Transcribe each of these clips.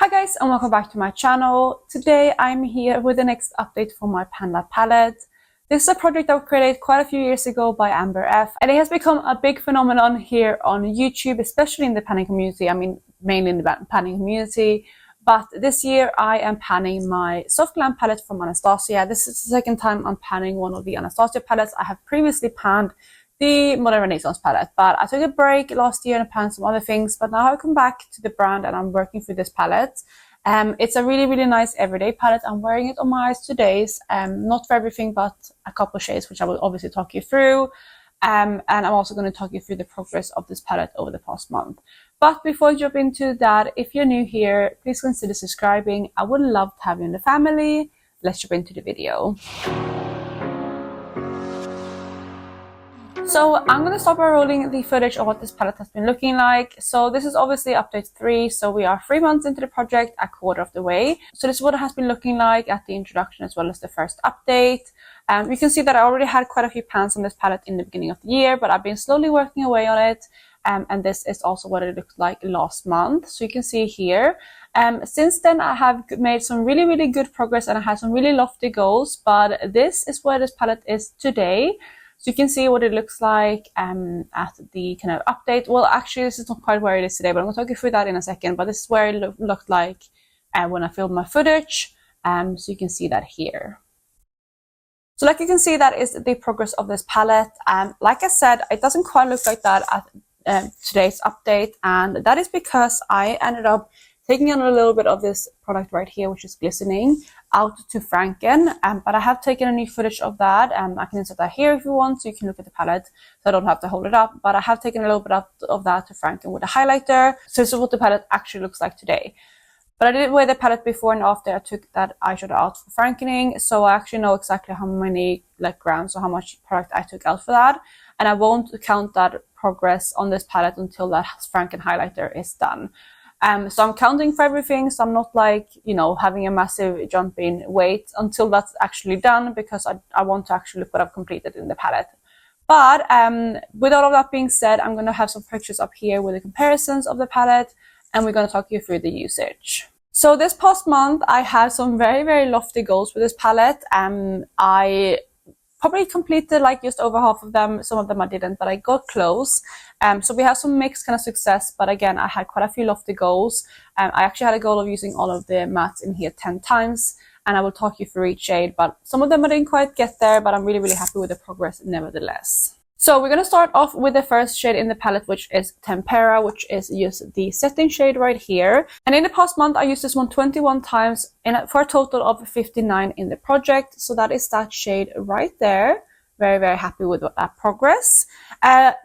Hi guys, and welcome back to my channel. Today I'm here with the next update for my Panda palette. This is a project that was created quite a few years ago by Amber F, and it has become a big phenomenon here on YouTube, especially in the panning community. I mean, mainly in the panning community. But this year I am panning my Soft Glam palette from Anastasia. This is the second time I'm panning one of the Anastasia palettes. I have previously panned the Modern Renaissance palette, but I took a break last year and panned some other things, but now I've come back to the brand and I'm working through this palette. It's a really nice everyday palette. I'm wearing it on my eyes today, not for everything, but a couple of shades, which I will obviously talk you through. And I'm also going to talk you through the progress of this palette over the past month. But before I jump into that, if you're new here, please consider subscribing. I would love to have you in the family. Let's jump into the video. So I'm going to start by rolling the footage of what this palette has been looking like. So this is obviously update 3. So we are 3 months into the project, a quarter of the way. So this is what it has been looking like at the introduction as well as the first update. You can see that I already had quite a few pans on this palette in the beginning of the year, but I've been slowly working away on it. And this is also what it looked like last month. So you can see here. Since then, I have made some really good progress and I had some really lofty goals. But this is where this palette is today. So you can see what it looks like at the kind of update. Well, actually, this is not quite where it is today, but I'm going to talk you through that in a second. But this is where it looked like when I filmed my footage. So you can see that here. So like you can see, that is the progress of this palette. Like I said, it doesn't quite look like that at today's update. And that is because I ended up taking on a little bit of this product right here, which is glistening, out to Franken. But I have taken a new footage of that. I can insert that here if you want, so you can look at the palette, so I don't have to hold it up. But I have taken a little bit of that to Franken with a highlighter. So this is what the palette actually looks like today. But I did wear the palette before and after I took that eyeshadow out for Frankening, so I actually know exactly how many grams or how much product I took out for that. And I won't count that progress on this palette until that Franken highlighter is done. So I'm counting for everything, so I'm not having a massive jump in weight until that's actually done, because I want to actually look what I've completed in the palette. But with all of that being said, I'm going to have some pictures up here with the comparisons of the palette, and we're going to talk you through the usage. So this past month, I had some very lofty goals with this palette. I probably completed just over half of them. Some of them I didn't, but I got close. So we have some mixed kind of success, but again, I had quite a few lofty goals. I actually had a goal of using all of the mattes in here 10 times, and I will talk you through each shade, but some of them I didn't quite get there, but I'm really happy with the progress nevertheless. So we're going to start off with the first shade in the palette, which is Tempera, which is just the setting shade right here. And in the past month, I used this one 21 times for a total of 59 in the project. So that is that shade right there. Very happy with that progress.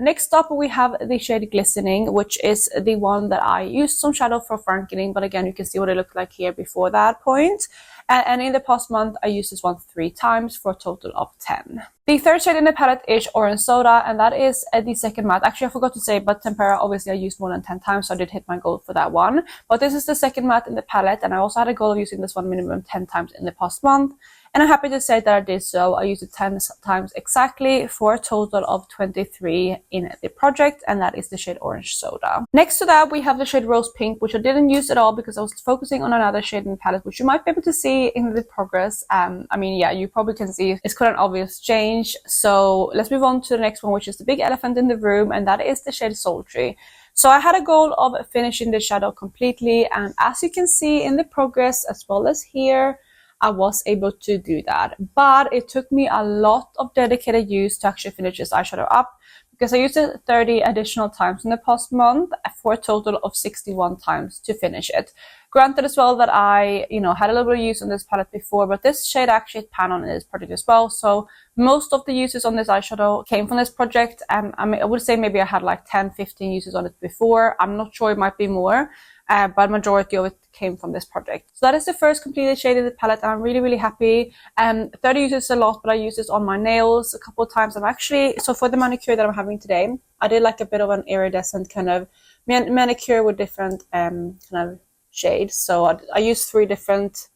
Next up, we have the shade Glistening, which is the one that I used some shadow for Frankening, but again, you can see what it looked like here before that point. And in the past month, I used this one 3 times for a total of 10. The third shade in the palette is Orange Soda, and that is the second matte. Actually, I forgot to say, but Tempera, obviously, I used more than 10 times, so I did hit my goal for that one. But this is the second matte in the palette, and I also had a goal of using this one minimum 10 times in the past month. And I'm happy to say that I did so. I used it 10 times exactly for a total of 23 in the project, and that is the shade Orange Soda. Next to that, we have the shade Rose Pink, which I didn't use at all because I was focusing on another shade in the palette, which you might be able to see in the progress. I mean, yeah, you probably can see it's quite an obvious change. So let's move on to the next one, which is the big elephant in the room, and that is the shade Sultry. So I had a goal of finishing the shadow completely, and as you can see in the progress as well as here, I was able to do that, but it took me a lot of dedicated use to actually finish this eyeshadow up, because I used it 30 additional times in the past month for a total of 61 times to finish it. Granted as well that I, had a little bit of use on this palette before, but this shade I actually pan on in this project as well. So most of the uses on this eyeshadow came from this project. I would say maybe I had 10-15 uses on it before. I'm not sure, it might be more. But majority of it came from this project. So that is the first completed shade in the palette, and I'm really happy. 30 uses a lot, but I used this on my nails a couple of times. So for the manicure that I'm having today, I did a bit of an iridescent kind of manicure with different kind of shades. So I used 3 different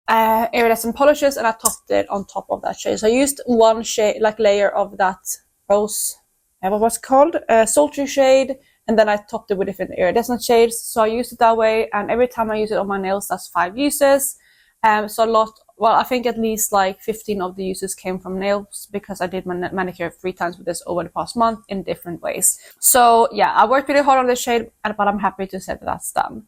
iridescent polishes, and I topped it on top of that shade. So I used one shade, layer of that rose, what was it called? Sultry shade. and then I topped it with different iridescent shades. So I used it that way, and every time I use it on my nails, that's 5 uses. So a lot, well, I think at least like 15 of the uses came from nails, because I did my manicure 3 times with this over the past month in different ways. So yeah, I worked really hard on this shade, but I'm happy to say that that's done.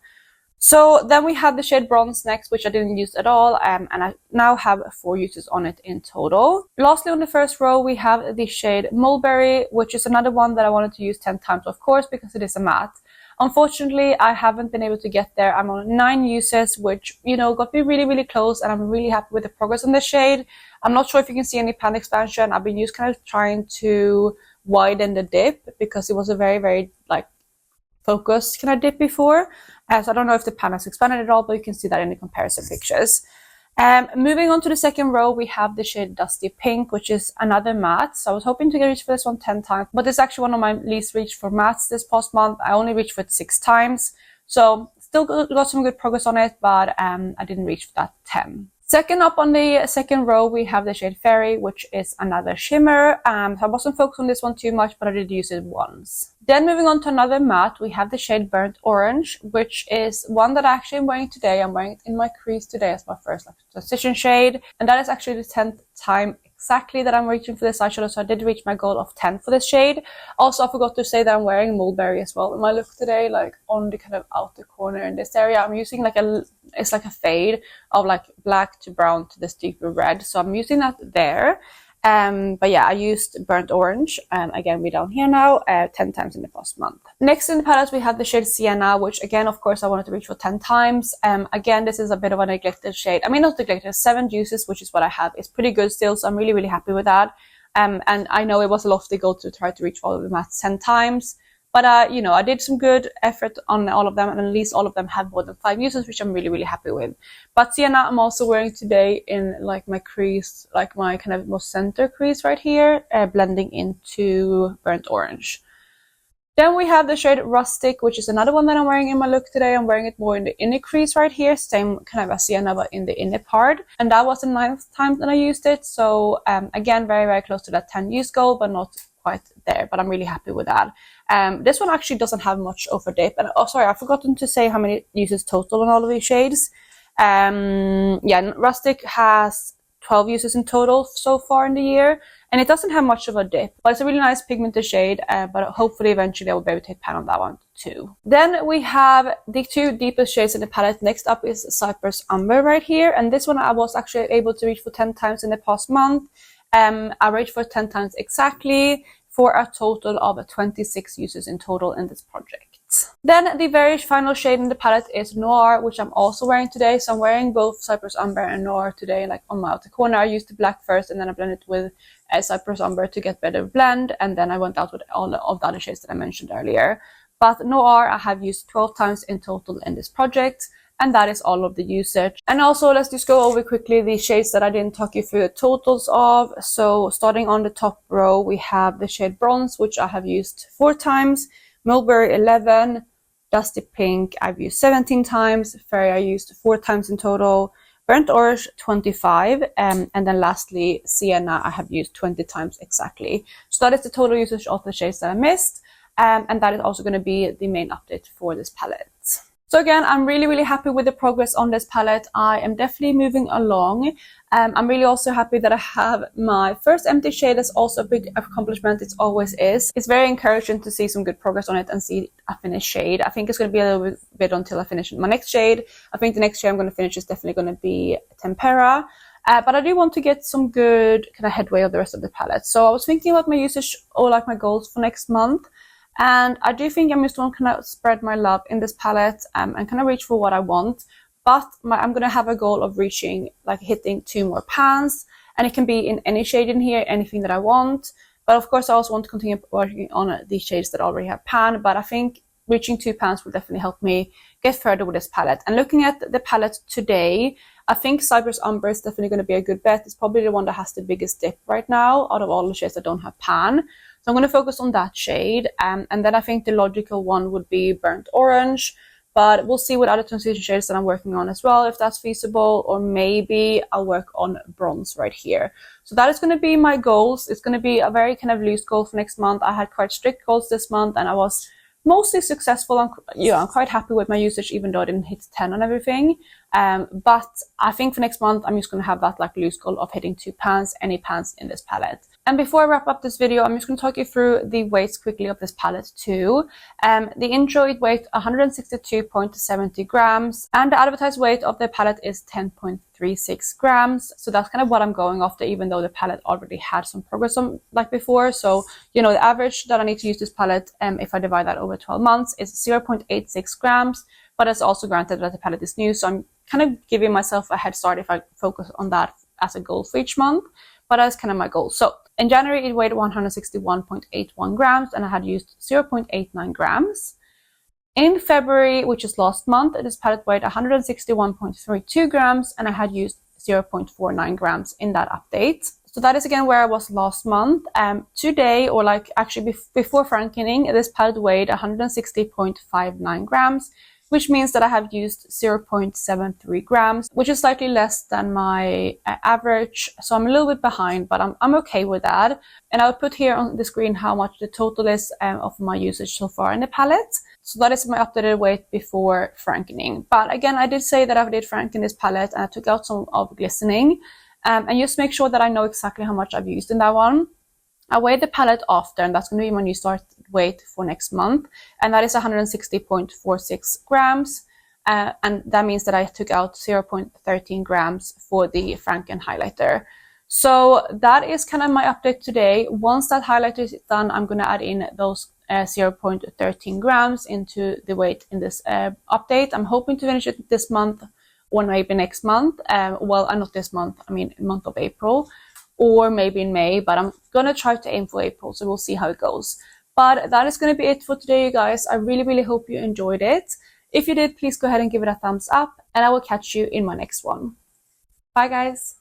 So then we have the shade Bronze next, which I didn't use at all, and I now have 4 uses on it in total. Lastly, on the first row, we have the shade Mulberry, which is another one that I wanted to use 10 times, of course, because it is a matte. Unfortunately, I haven't been able to get there. I'm on 9 uses, which, you know, got me really, really close, and I'm really happy with the progress on this shade. I'm not sure if you can see any pan expansion. I've been kind of trying to widen the dip, because it was a very, very, like, focused kind of dip before. So I don't know if the pan has expanded at all, but you can see that in the comparison pictures. Moving on to the second row, we have the shade Dusty Pink, which is another matte. So I was hoping to get reached for this one 10 times, but it's actually one of my least reached for mattes this past month. I only reached for it 6 times. So still got some good progress on it, but I didn't reach for that 10. Second up on the second row, we have the shade Fairy, which is another shimmer. So I wasn't focused on this one too much, but I did use it once. Then moving on to another matte, we have the shade Burnt Orange, which is one that I actually am wearing today. I'm wearing it in my crease today as my first transition shade. And that is actually the 10th time exactly that I'm reaching for this eyeshadow, so I did reach my goal of 10 for this shade. Also, I forgot to say that I'm wearing Mulberry as well in my look today, like on the kind of outer corner in this area. I'm using like it's like a fade of like black to brown to this deeper red, so I'm using that there. But yeah, I used Burnt Orange, and again, we're down here now 10 times in the past month. Next in the palette, we have the shade Sienna, which again, of course, I wanted to reach for 10 times. Again, this is a bit of a neglected shade. I mean, not neglected, 7 juices, which is what I have. It's pretty good still, so I'm really, really happy with that. And I know it was a lofty goal to try to reach all of the mattes 10 times. But, you know, I did some good effort on all of them, and at least all of them have more than 5 uses, which I'm really, really happy with. But Sienna, I'm also wearing today in, like, my crease, like my kind of most center crease right here, blending into Burnt Orange. Then we have the shade Rustic, which is another one that I'm wearing in my look today. I'm wearing it more in the inner crease right here, same kind of as Sienna, but in the inner part. And that was the 9th time that I used it. So, again, very, very close to that 10 use goal, but not quite there, but I'm really happy with that. This one actually doesn't have much of a dip, and oh sorry, I've forgotten to say how many uses total on all of these shades. Yeah, Rustic has 12 uses in total so far in the year, and it doesn't have much of a dip, but it's a really nice pigmented shade, but hopefully eventually I will be able to take pan on that one too. Then we have the 2 deepest shades in the palette. Next up is Cypress Umber right here, and this one I was actually able to reach for 10 times in the past month. I reached for 10 times exactly, for a total of 26 uses in total in this project. Then the very final shade in the palette is Noir, which I'm also wearing today. So I'm wearing both Cypress Umber and Noir today, like on my outer corner. I used the black first, and then I blended with Cypress Umber to get better blend, and then I went out with all of the other shades that I mentioned earlier. But Noir I have used 12 times in total in this project, and that is all of the usage. And also, let's just go over quickly the shades that I didn't talk you through the totals of. So starting on the top row, we have the shade Bronze, which I have used 4 times, Mulberry 11, Dusty Pink I've used 17 times, Fairy I used 4 times in total, Burnt Orange 25, and then lastly Sienna I have used 20 times exactly. So that is the total usage of the shades that I missed, and that is also going to be the main update for this palette. So again, I'm really, really happy with the progress on this palette. I am definitely moving along. I'm really also happy that I have my first empty shade. That's also a big accomplishment. It always is. It's very encouraging to see some good progress on it and see a finished shade. I think it's going to be a little bit until I finish my next shade. I think the next shade I'm going to finish is definitely going to be Tempera. But I do want to get some good kind of headway of the rest of the palette. So I was thinking about my usage or like my goals for next month. And I do think I'm just going to kind of spread my love in this palette and kind of reach for what I want. But I'm going to have a goal of reaching, like hitting 2 more pans. And it can be in any shade in here, anything that I want. But of course, I also want to continue working on these shades that already have pan. But I think reaching 2 pans will definitely help me get further with this palette. And looking at the palette today, I think Cypress Umber is definitely going to be a good bet. It's probably the one that has the biggest dip right now out of all the shades that don't have pan. So I'm going to focus on that shade. And then I think the logical one would be Burnt Orange. But we'll see what other transition shades that I'm working on as well, if that's feasible. Or maybe I'll work on Bronze right here. So that is going to be my goals. It's going to be a very kind of loose goal for next month. I had quite strict goals this month, and I was mostly successful. I'm quite happy with my usage, even though I didn't hit 10 on everything. But I think for next month, I'm just going to have that like loose goal of hitting 2 pans, any pans in this palette. And before I wrap up this video, I'm just going to talk you through the weights quickly of this palette too. The intro, it weighed 162.70 grams, and the advertised weight of the palette is 10.36 grams. So that's kind of what I'm going after, even though the palette already had some progress on like before. So, you know, the average that I need to use this palette, if I divide that over 12 months, is 0.86 grams. But it's also granted that the palette is new, so I'm kind of giving myself a head start if I focus on that as a goal for each month. But that's kind of my goal. So in January, it weighed 161.81 grams, and I had used 0.89 grams. In February, which is last month, this palette weighed 161.32 grams, and I had used 0.49 grams in that update. So that is again where I was last month. Today, or like actually before frankening, this palette weighed 160.59 grams, which means that I have used 0.73 grams, which is slightly less than my average. So I'm a little bit behind, but I'm okay with that. And I'll put here on the screen how much the total is of my usage so far in the palette. So that is my updated weight before frankening. But again, I did say that I did franken this palette and I took out some of glistening. And just make sure that I know exactly how much I've used in that one. I weighed the palette after, and that's going to be my new start weight for next month, and that is 160.46 grams, and that means that I took out 0.13 grams for the Franken highlighter. So that is kind of my update today. Once that highlighter is done, I'm going to add in those 0.13 grams into the weight in this update. I'm hoping to finish it this month or maybe next month. Well, not this month, I mean month of April, or maybe in May, but I'm gonna try to aim for April, so we'll see how it goes. But that is gonna be it for today, you guys. I really hope you enjoyed it. If you did, please go ahead and give it a thumbs up, and I will catch you in my next one. Bye, guys.